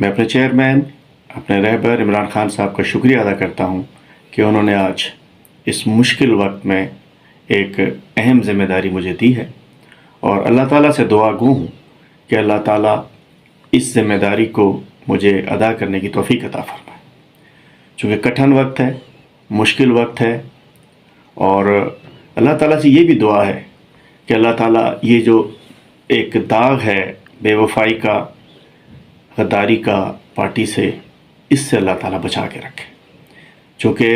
मैं अपने चेयरमैन अपने रहबर इमरान खान साहब का शुक्रिया अदा करता हूँ कि उन्होंने आज इस मुश्किल वक्त में एक अहम ज़िम्मेदारी मुझे दी है, और अल्लाह ताला से दुआ गो हूँ कि अल्लाह ताला इस ज़िम्मेदारी को मुझे अदा करने की तौफीक अता फरमाए। चूँकि कठिन वक्त है, मुश्किल वक्त है, और अल्लाह ताला से ये भी दुआ है कि अल्लाह ताला ये जो एक दाग है बेवफाई का, गद्दारी का पार्टी से, इससे अल्लाह ताला बचा के रखे। चूँकि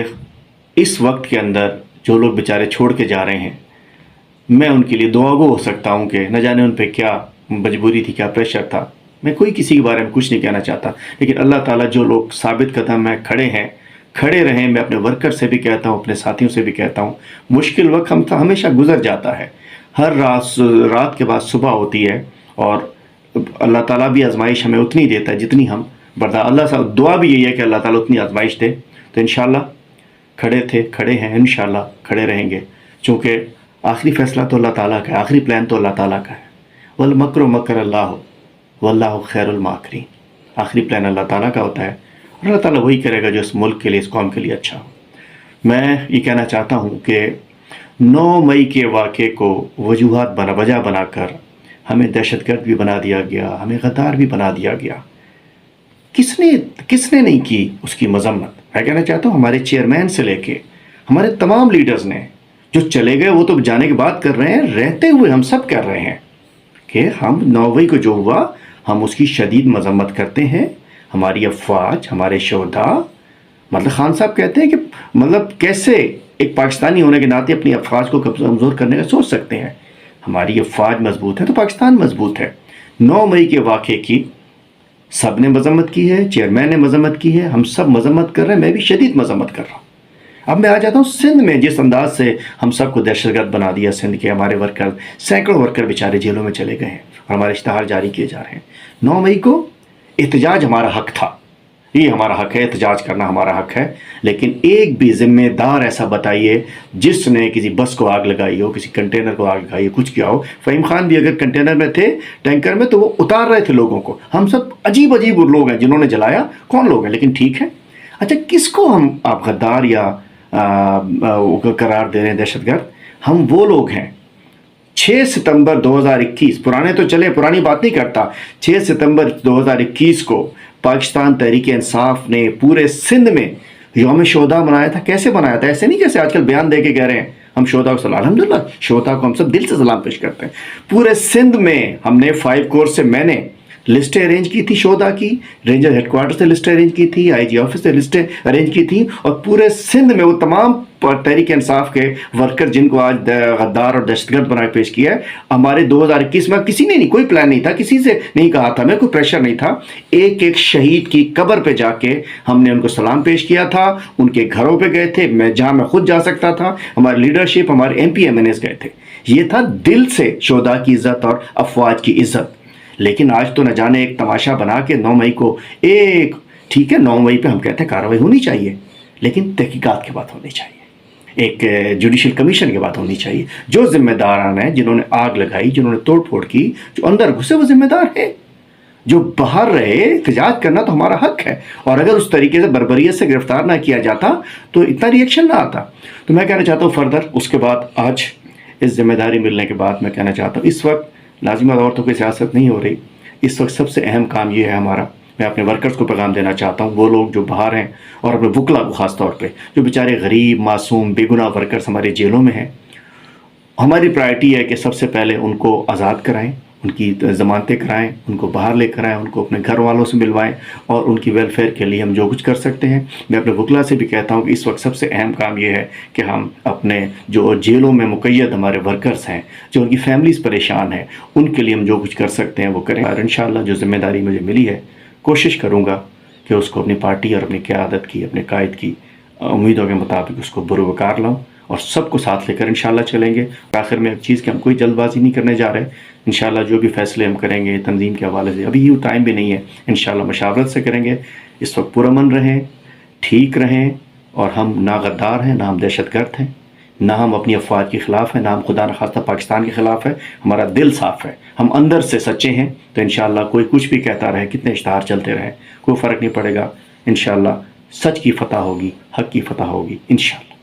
इस वक्त के अंदर जो लोग बेचारे छोड़ के जा रहे हैं, मैं उनके लिए दुआगो हो सकता हूँ कि न जाने उन पे क्या मजबूरी थी, क्या प्रेशर था। मैं कोई किसी के बारे में कुछ नहीं कहना चाहता, लेकिन अल्लाह ताला जो लोग साबित कदम है, खड़े हैं, खड़े रहें। मैं अपने वर्कर से भी कहता हूँ, अपने साथियों से भी कहता हूँ, मुश्किल वक्त हम तो हमेशा गुजर जाता है। हर रात के बाद सुबह होती है, और अल्लाह ताला भी आजमाइश हमें उतनी देता है जितनी हम बर्दाश्त। अल्लाह से दुआ भी यही है कि अल्लाह ताला उतनी आजमाइश दे। तो इंशाअल्लाह खड़े थे, खड़े हैं, इंशाअल्लाह खड़े रहेंगे। चूँकि आखिरी फ़ैसला तो अल्लाह ताला का है, आखिरी प्लान तो अल्लाह ताला का है। वल मकरु मकर अल्लाह वल्लाहु खैरुल माकिरीन। आखिरी प्लान अल्लाह ताला का होता है, और अल्लाह ताला वही करेगा जो इस मुल्क के लिए, इस कौम के लिए अच्छा हो। मैं ये कहना चाहता हूँ कि 9 मई के वाक़े को वजूहात वजह बनाकर हमें दहशतगर्द भी बना दिया गया, हमें गद्दार भी बना दिया गया। किसने नहीं की उसकी मजम्मत। मैं कहना चाहता हूँ हमारे चेयरमैन से लेके हमारे तमाम लीडर्स ने, जो चले गए वो तो जाने की बात कर रहे हैं, रहते हुए हम सब कर रहे हैं कि हम 9 मई को जो हुआ हम उसकी शदीद मजम्मत करते हैं। हमारी अफवाज, हमारे शोधा, मतलब खान साहब कहते हैं कि मतलब कैसे एक पाकिस्तानी होने के नाते अपनी अफवाज को कमज़ोर करने का सोच सकते हैं। हमारी अफवाज मजबूत है तो पाकिस्तान मजबूत है। 9 मई के वाक़े की सब ने मजम्मत की है, चेयरमैन ने मजम्मत की है, हम सब मजम्मत कर रहे हैं। मैं भी शदीद मजम्मत कर रहा हूँ। अब मैं आ जाता हूँ सिंध में। जिस अंदाज से हम सबको दहशतगर्द बना दिया सिंध के, हमारे वर्कर, सैकड़ों वर्कर बेचारे जेलों में चले गए हैं और हमारे इश्तहार जारी किए जा रहे हैं। 9 मई को एहतजाज हमारा हक था, ये हमारा हक है, एहतजाज करना हमारा हक है। लेकिन एक भी जिम्मेदार ऐसा बताइए जिसने किसी बस को आग लगाई हो, किसी कंटेनर को आग लगाई हो, कुछ किया हो। फ़हीम खान भी अगर कंटेनर में थे, टैंकर में, तो वो उतार रहे थे लोगों को। हम सब अजीब अजीब लोग हैं जिन्होंने जलाया, कौन लोग हैं, लेकिन ठीक है। अच्छा, किसको हम आप गद्दार या करार दे रहे हैं, दहशतगर्द? हम वो लोग हैं 6 सितंबर 2021, पुराने तो चले, पुरानी बात नहीं करता, 6 सितंबर 2021 को पाकिस्तान तहरीक इंसाफ ने पूरे सिंध में यौम शोहदा मनाया था। कैसे मनाया था? ऐसे नहीं जैसे आजकल बयान दे के कह रहे हैं हम शोहदा को सलाम। अल्हम्दुलिल्लाह, शोहदा को हम सब दिल से सलाम पेश करते हैं। पूरे सिंध में हमने 5 कोर से मैंने लिस्टें अरेंज की थी शोहदा की, रेंजर हेडक्वार्टर से लिस्टें अरेंज की थी, आईजी ऑफिस से लिस्टें अरेंज की थी, और पूरे सिंध में वो तमाम तहरीक इंसाफ के वर्कर जिनको आज गद्दार और दहशतगर्द बना पेश किया है, हमारे 2021 में किसी ने नहीं, कोई प्लान नहीं था, किसी से नहीं कहा था, मैं कोई प्रेशर नहीं था। एक एक शहीद की कब्र पे जाके हमने उनको सलाम पेश किया था, उनके घरों पे गए थे, मैं जहाँ मैं खुद जा सकता था, हमारी लीडरशिप, हमारे MP MNAs गए थे। ये था दिल से शोहदा की इज्जत और अफवाज की इज्जत। लेकिन आज तो न जाने एक तमाशा बना के 9 मई को एक, ठीक है 9 मई पे हम कहते हैं कार्रवाई होनी चाहिए, लेकिन तहकीकात के बाद होनी चाहिए, एक जुडिशल कमीशन के बाद होनी चाहिए। जो जिम्मेदारान हैं, जिन्होंने आग लगाई, जिन्होंने तोड़ फोड़ की, जो अंदर घुसे वो जिम्मेदार है। जो बाहर रहे, एहतजाज करना तो हमारा हक है, और अगर उस तरीके से बर्बरियत से गिरफ्तार ना किया जाता तो इतना रिएक्शन ना आता। तो मैं कहना चाहता हूँ फर्दर उसके बाद, आज इस जिम्मेदारी मिलने के बाद मैं कहना चाहता हूँ, इस वक्त लाजिमा तौर तो कोई सियासत नहीं हो रही। इस वक्त सबसे अहम काम ये है हमारा, मैं अपने वर्कर्स को पैगाम देना चाहता हूँ, वो लोग जो बाहर हैं, और अपने वकला को ख़ास तौर पे, जो बेचारे गरीब, मासूम, बेगुनाह वर्कर्स हमारे जेलों में हैं, हमारी प्रायोरिटी है कि सबसे पहले उनको आज़ाद कराएं, उनकी ज़मानतें कराएं, उनको बाहर लेकर आएँ, उनको अपने घर वालों से मिलवाएं, और उनकी वेलफेयर के लिए हम जो कुछ कर सकते हैं। मैं अपने वकला से भी कहता हूं कि इस वक्त सबसे अहम काम ये है कि हम अपने जो जेलों में मुक़य्यद हमारे वर्कर्स हैं, जो उनकी फैमिलीज़ परेशान हैं, उनके लिए हम जो कुछ कर सकते हैं वो करें। और इंशाअल्लाह जो ज़िम्मेदारी मुझे मिली है, कोशिश करूँगा कि उसको अपनी पार्टी और अपनी क़यादत की, अपने कायद की उम्मीदों के मुताबिक उसको बुरवकार लाऊँ, और सबको साथ लेकर इंशाअल्लाह चलेंगे। आखिर में एक चीज़ कि हम कोई जल्दबाजी नहीं करने जा रहे। इंशाअल्लाह जो भी फैसले हम करेंगे तंजीम के हवाले से, अभी ये टाइम भी नहीं है, इंशाअल्लाह मशावरत से करेंगे। इस वक्त पुरअमन रहें, ठीक रहें, और हम ना गद्दार हैं, ना हम दहशतगर्द हैं। نہ ہم اپنی افواج کے خلاف ہیں، نہ ہم خدا نخواستہ پاکستان کے خلاف ہے، ہمارا دل صاف ہے، ہم اندر سے سچے ہیں، تو انشاءاللہ کوئی کچھ بھی کہتا رہے، کتنے اشتہار چلتے رہے، کوئی فرق نہیں پڑے گا، انشاءاللہ سچ کی فتح ہوگی، حق کی فتح ہوگی انشاءاللہ۔